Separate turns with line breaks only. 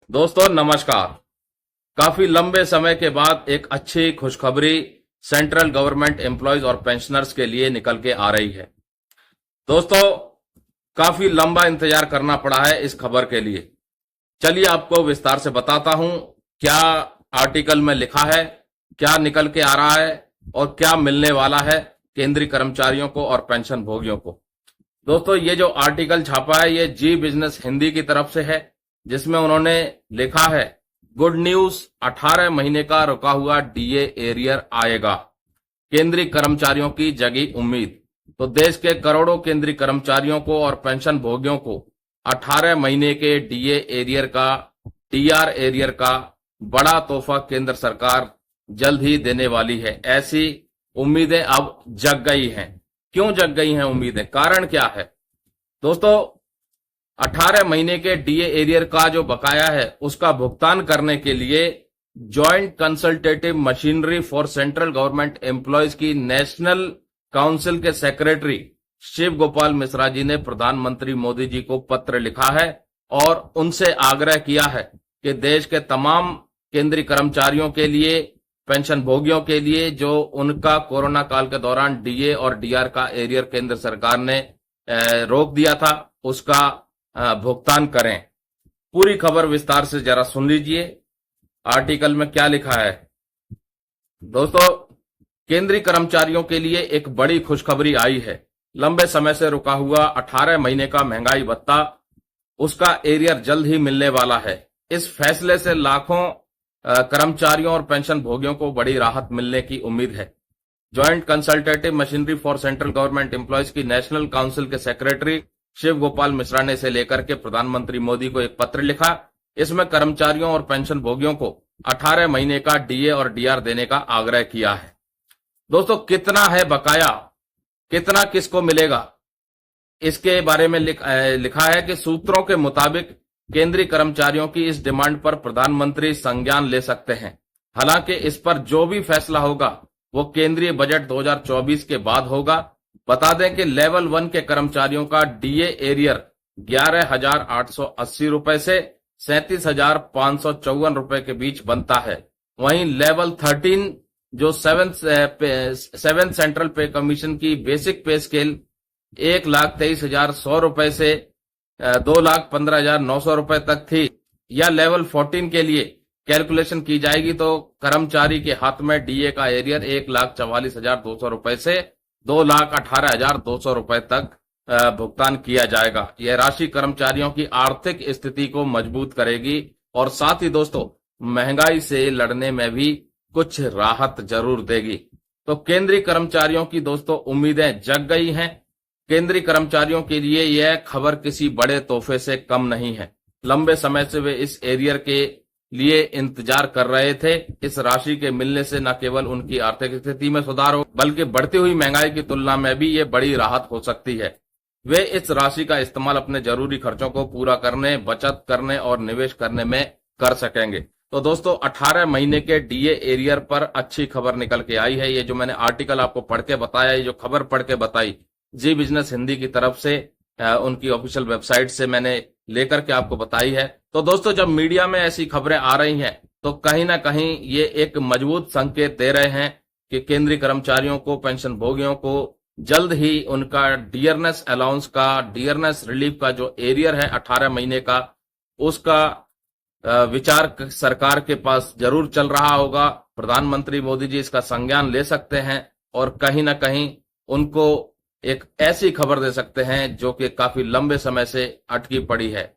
दोस्तों नमस्कार। काफी लंबे समय के बाद एक अच्छी खुशखबरी सेंट्रल गवर्नमेंट एम्प्लॉयज और पेंशनर्स के लिए निकल के आ रही है। दोस्तों काफी लंबा इंतजार करना पड़ा है इस खबर के लिए। चलिए आपको विस्तार से बताता हूं क्या आर्टिकल में लिखा है, क्या निकल के आ रहा है और क्या मिलने वाला है केंद्रीय कर्मचारियों को और पेंशन भोगियों को। दोस्तों ये जो आर्टिकल छापा है ये जी बिजनेस हिंदी की तरफ से है, जिसमें उन्होंने लिखा है गुड न्यूज, 18 महीने का रुका हुआ डीए एरियर आएगा, केंद्रीय कर्मचारियों की जगी उम्मीद। तो देश के करोड़ों केंद्रीय कर्मचारियों को और पेंशन भोगियों को 18 महीने के डीए एरियर का, डीआर एरियर का बड़ा तोहफा केंद्र सरकार जल्द ही देने वाली है। ऐसी उम्मीदें अब जग गई हैं। क्यों जग गई हैं उम्मीदें, कारण क्या है? दोस्तों 18 महीने के डीए एरियर का जो बकाया है उसका भुगतान करने के लिए joint consultative machinery for central government employees की नेशनल काउंसिल के सेक्रेटरी शिव गोपाल मिश्रा जी ने प्रधानमंत्री मोदी जी को पत्र लिखा है और उनसे आग्रह किया है कि देश के तमाम केंद्रीय कर्मचारियों के लिए, पेंशन भोगियों के लिए जो उनका कोरोना काल के दौरान डीए और डीआर का एरियर केंद्र सरकार ने रोक दिया था उसका भुगतान करें। पूरी खबर विस्तार से जरा सुन लीजिए आर्टिकल में क्या लिखा है। दोस्तों केंद्रीय कर्मचारियों के लिए एक बड़ी खुशखबरी आई है। लंबे समय से रुका हुआ 18 महीने का महंगाई भत्ता, उसका एरियर जल्द ही मिलने वाला है। इस फैसले से लाखों कर्मचारियों और पेंशन भोगियों को बड़ी राहत मिलने की उम्मीद है। Joint consultative machinery for central government employees की नेशनल काउंसिल के सेक्रेटरी शिव गोपाल मिश्रा ने इसे लेकर के प्रधानमंत्री मोदी को एक पत्र लिखा। इसमें कर्मचारियों और पेंशन भोगियों को 18 महीने का डीए और डीआर देने का आग्रह किया है। दोस्तों कितना है बकाया, कितना किसको मिलेगा, इसके बारे में लिखा है कि सूत्रों के मुताबिक केंद्रीय कर्मचारियों की इस डिमांड पर प्रधानमंत्री संज्ञान ले सकते हैं। हालांकि इस पर जो भी फैसला होगा वो केंद्रीय बजट 2024 के बाद होगा। बता दें कि लेवल 1 के कर्मचारियों का डीए एरियर 11,880 रुपए से 37,554 रुपए के बीच बनता है। वहीं लेवल 13 जो 7 सेंट्रल पे कमीशन की बेसिक पे स्केल 1,23,100 रुपए से 2,15,900 रुपए तक थी, या लेवल 14 के लिए कैलकुलेशन की जाएगी तो कर्मचारी के हाथ में डीए का एरियर 1,44,200 रुपए से 2,18,200 रुपए तक भुगतान किया जाएगा। यह राशि कर्मचारियों की आर्थिक स्थिति को मजबूत करेगी और साथ ही दोस्तों महंगाई से लड़ने में भी कुछ राहत जरूर देगी। तो केंद्रीय कर्मचारियों की दोस्तों उम्मीदें जग गई हैं। केंद्रीय कर्मचारियों के लिए यह खबर किसी बड़े तोहफे से कम नहीं है। लंबे समय से वे इस एरियर के लिए इंतजार कर रहे थे। इस राशि के मिलने से न केवल उनकी आर्थिक स्थिति में सुधार हो बल्कि बढ़ती हुई महंगाई की तुलना में भी ये बड़ी राहत हो सकती है। वे इस राशि का इस्तेमाल अपने जरूरी खर्चों को पूरा करने, बचत करने और निवेश करने में कर सकेंगे। तो दोस्तों 18 महीने के डीए एरियर पर अच्छी खबर निकल के आई है। ये जो मैंने आर्टिकल आपको पढ़ के बताया, ये जो खबर पढ़ के बताई जी बिजनेस हिंदी की तरफ से, उनकी ऑफिशियल वेबसाइट से मैंने लेकर के आपको बताई है। तो दोस्तों जब मीडिया में ऐसी खबरें आ रही हैं तो कहीं ना कहीं ये एक मजबूत संकेत दे रहे हैं कि केंद्रीय कर्मचारियों को, पेंशन भोगियों को जल्द ही उनका डियरनेस अलाउंस का, डियरनेस रिलीफ का जो एरियर है 18 महीने का, उसका विचार सरकार के पास जरूर चल रहा होगा। प्रधानमंत्री मोदी जी इसका संज्ञान ले सकते हैं और कहीं ना कहीं उनको एक ऐसी खबर दे सकते हैं जो कि काफी लंबे समय से अटकी पड़ी है।